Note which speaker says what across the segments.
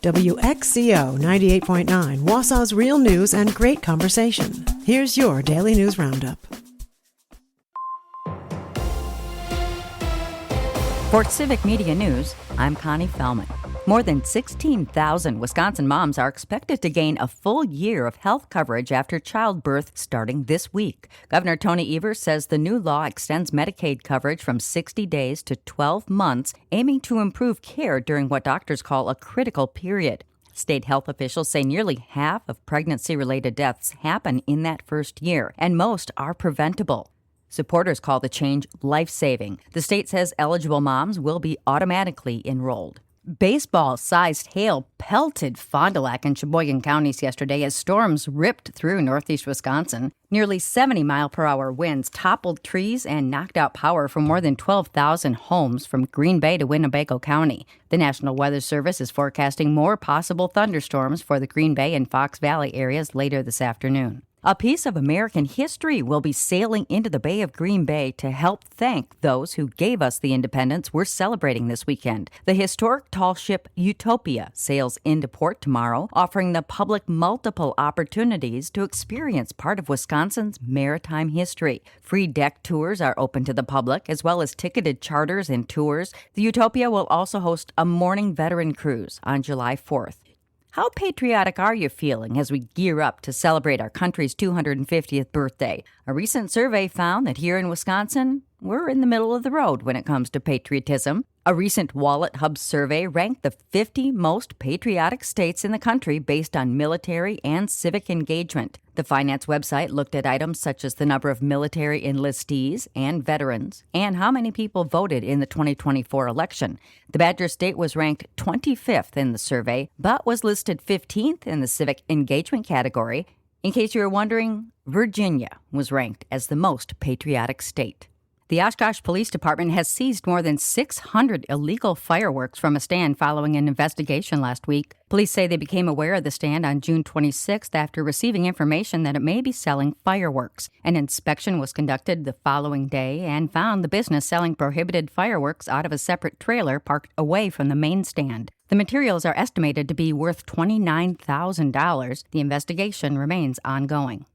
Speaker 1: WXCO 98.9, Wausau's real news and great conversation. Here's your Daily News Roundup.
Speaker 2: For Civic Media News, I'm Connie Fellman. More than 16,000 Wisconsin moms are expected to gain a full year of health coverage after childbirth starting this week. Governor Tony Evers says the new law extends Medicaid coverage from 60 days to 12 months, aiming to improve care during what doctors call a critical period. State health officials say nearly half of pregnancy-related deaths happen in that first year, and most are preventable. Supporters call the change life-saving. The state says eligible moms will be automatically enrolled. Baseball-sized hail pelted Fond du Lac and Sheboygan counties yesterday as storms ripped through northeast Wisconsin. Nearly 70-mile-per-hour winds toppled trees and knocked out power for more than 12,000 homes from Green Bay to Winnebago County. The National Weather Service is forecasting more possible thunderstorms for the Green Bay and Fox Valley areas later this afternoon. A piece of American history will be sailing into the Bay of Green Bay to help thank those who gave us the independence we're celebrating this weekend. The historic tall ship Utopia sails into port tomorrow, offering the public multiple opportunities to experience part of Wisconsin's maritime history. Free deck tours are open to the public, as well as ticketed charters and tours. The Utopia will also host a morning veteran cruise on July 4th. How patriotic are you feeling as we gear up to celebrate our country's 250th birthday? A recent survey found that here in Wisconsin, we're in the middle of the road when it comes to patriotism. A recent Wallet Hub survey ranked the 50 most patriotic states in the country based on military and civic engagement. The finance website looked at items such as the number of military enlistees and veterans, and how many people voted in the 2024 election. The Badger State was ranked 25th in the survey, but was listed 15th in the civic engagement category. In case you were wondering, Virginia was ranked as the most patriotic state. The Oshkosh Police Department has seized more than 600 illegal fireworks from a stand following an investigation last week. Police say they became aware of the stand on June 26th after receiving information that it may be selling fireworks. An inspection was conducted the following day and found the business selling prohibited fireworks out of a separate trailer parked away from the main stand. The materials are estimated to be worth $29,000. The investigation remains ongoing.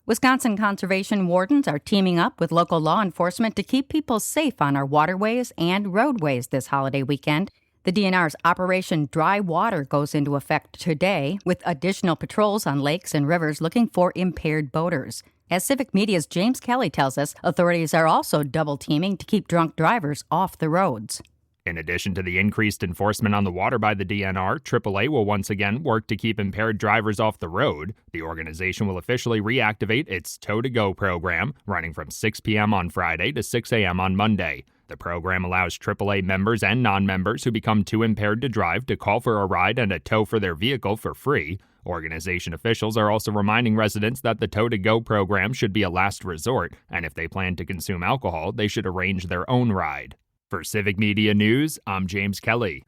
Speaker 2: Wisconsin conservation wardens are teaming up with local law enforcement to keep people safe on our waterways and roadways this holiday weekend. The DNR's Operation Dry Water goes into effect today, with additional patrols on lakes and rivers looking for impaired boaters. As Civic Media's James Kelly tells us, authorities are also double-teaming to keep drunk drivers off the roads.
Speaker 3: In addition to the increased enforcement on the water by the DNR, AAA will once again work to keep impaired drivers off the road. The organization will officially reactivate its Tow-to-Go program, running from 6 p.m. on Friday to 6 a.m. on Monday. The program allows AAA members and non-members who become too impaired to drive to call for a ride and a tow for their vehicle for free. Organization officials are also reminding residents that the Tow-to-Go program should be a last resort, and if they plan to consume alcohol, they should arrange their own ride. For Civic Media News, I'm James Kelly.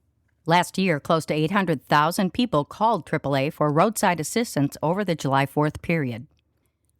Speaker 2: Last year, close to 800,000 people called AAA for roadside assistance over the July 4th period.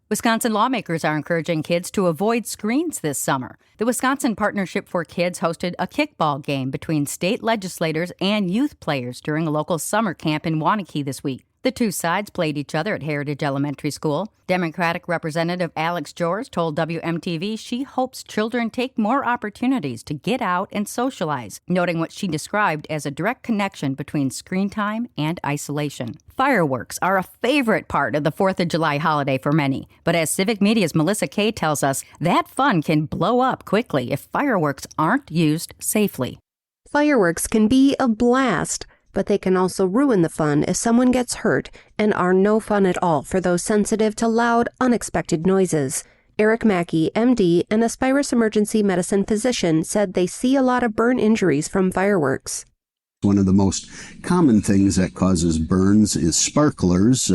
Speaker 2: Wisconsin lawmakers are encouraging kids to avoid screens this summer. The Wisconsin Partnership for Kids hosted a kickball game between state legislators and youth players during a local summer camp in Waunakee this week. The two sides played each other at Heritage Elementary School. Democratic Representative Alex Jors told WMTV she hopes children take more opportunities to get out and socialize, noting what she described as a direct connection between screen time and isolation. Fireworks are a favorite part of the 4th of July holiday for many, but as Civic Media's Melissa Kay tells us, that fun can blow up quickly if fireworks aren't used safely.
Speaker 4: Fireworks can be a blast, but they can also ruin the fun if someone gets hurt and are no fun at all for those sensitive to loud, unexpected noises. Eric Mackey, MD, an Aspirus emergency medicine physician, said they see a lot of burn injuries from fireworks.
Speaker 5: One of the most common things that causes burns is sparklers.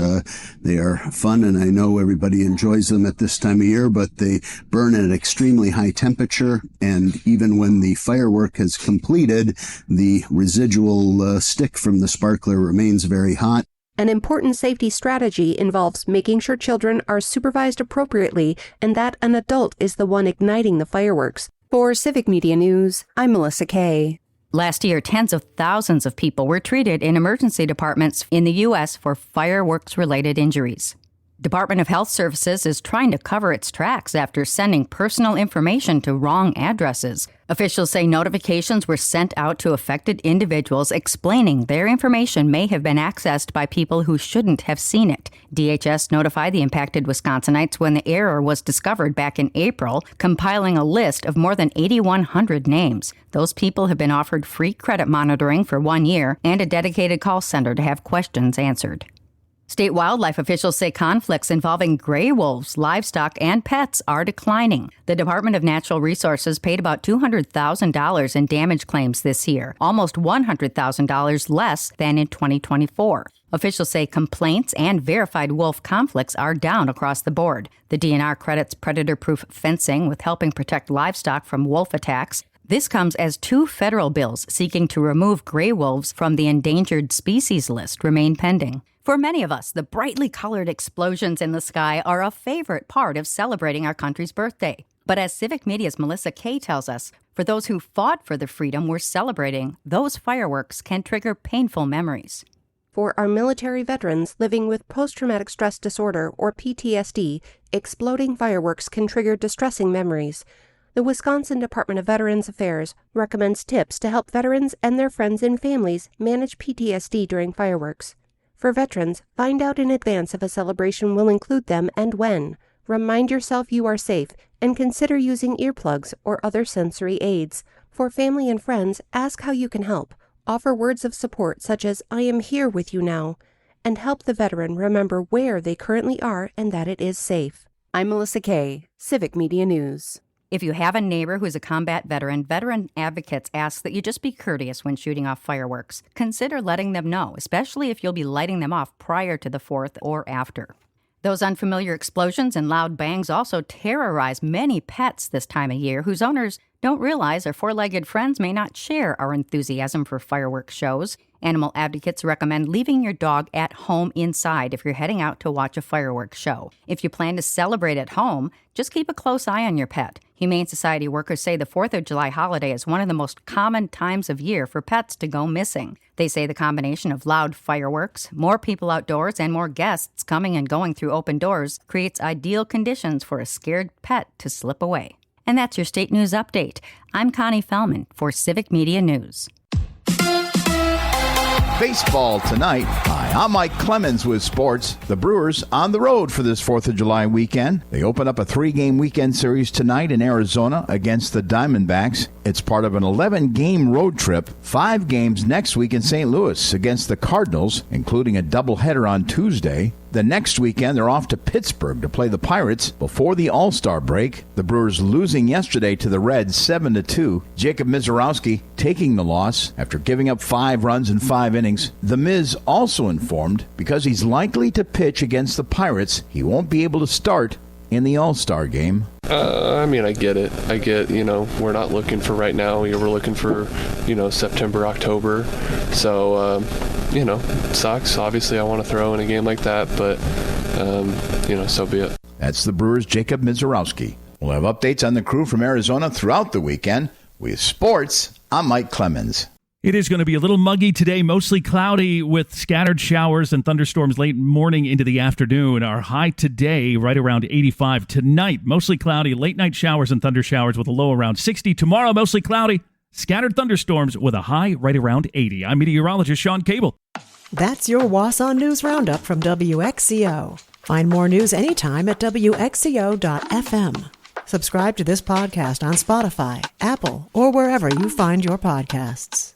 Speaker 5: They are fun, and I know everybody enjoys them at this time of year, but they burn at an extremely high temperature, and even when the firework has completed, the residual stick from the sparkler remains very hot.
Speaker 4: An important safety strategy involves making sure children are supervised appropriately and that an adult is the one igniting the fireworks. For Civic Media News, I'm Melissa Kay.
Speaker 2: Last year, tens of thousands of people were treated in emergency departments in the U.S. for fireworks-related injuries. Department of Health Services is trying to cover its tracks after sending personal information to wrong addresses. Officials say notifications were sent out to affected individuals explaining their information may have been accessed by people who shouldn't have seen it. DHS notified the impacted Wisconsinites when the error was discovered back in April, compiling a list of more than 8,100 names. Those people have been offered free credit monitoring for 1 year and a dedicated call center to have questions answered. State wildlife officials say conflicts involving gray wolves, livestock, and pets are declining. The Department of Natural Resources paid about $200,000 in damage claims this year, almost $100,000 less than in 2024. Officials say complaints and verified wolf conflicts are down across the board. The DNR credits predator-proof fencing with helping protect livestock from wolf attacks. This comes as 2 federal bills seeking to remove gray wolves from the endangered species list remain pending. For many of us, the brightly colored explosions in the sky are a favorite part of celebrating our country's birthday. But as Civic Media's Melissa Kay tells us, for those who fought for the freedom we're celebrating, those fireworks can trigger painful memories.
Speaker 4: For our military veterans living with post-traumatic stress disorder, or PTSD, exploding fireworks can trigger distressing memories. The Wisconsin Department of Veterans Affairs recommends tips to help veterans and their friends and families manage PTSD during fireworks. For veterans, find out in advance if a celebration will include them and when. Remind yourself you are safe and consider using earplugs or other sensory aids. For family and friends, ask how you can help. Offer words of support such as, "I am here with you now," and help the veteran remember where they currently are and that it is safe. I'm Melissa Kay, Civic Media News.
Speaker 2: If you have a neighbor who's a combat veteran advocates ask that you just be courteous when shooting off fireworks. Consider letting them know, especially if you'll be lighting them off prior to the 4th or after. Those unfamiliar explosions and loud bangs also terrorize many pets this time of year whose owners don't realize their 4-legged friends may not share our enthusiasm for fireworks shows. Animal advocates recommend leaving your dog at home inside if you're heading out to watch a fireworks show. If you plan to celebrate at home, just keep a close eye on your pet. Humane Society workers say the 4th of July holiday is one of the most common times of year for pets to go missing. They say the combination of loud fireworks, more people outdoors, and more guests coming and going through open doors creates ideal conditions for a scared pet to slip away. And that's your state news update. I'm Connie Fellman for Civic Media News.
Speaker 6: Baseball tonight. Hi, I'm Mike Clemens with sports. The Brewers on the road for this 4th of July weekend. They open up a 3-game weekend series tonight in Arizona against the Diamondbacks. It's part of an 11-game road trip, 5 games next week in St. Louis against the Cardinals, including a doubleheader on Tuesday. The next weekend, they're off to Pittsburgh to play the Pirates before the All-Star break. The Brewers losing yesterday to the Reds 7-2. Jacob Mizorowski taking the loss after giving up 5 runs in 5 innings. The Miz also informed because he's likely to pitch against the Pirates, he won't be able to start in the All-Star game.
Speaker 7: I get it. We're not looking for right now. We're looking for, September, October. So, it sucks. Obviously, I want to throw in a game like that, but, so be it.
Speaker 6: That's the Brewers' Jacob Mizorowski. We'll have updates on the crew from Arizona throughout the weekend. With sports, I'm Mike Clemens.
Speaker 8: It is going to be a little muggy today, mostly cloudy with scattered showers and thunderstorms late morning into the afternoon. Our high today, right around 85. Tonight, mostly cloudy, late night showers and thunder showers with a low around 60. Tomorrow, mostly cloudy, scattered thunderstorms with a high right around 80. I'm meteorologist Sean Cable.
Speaker 1: That's your Wausau News Roundup from WXCO. Find more news anytime at WXCO.FM. Subscribe to this podcast on Spotify, Apple, or wherever you find your podcasts.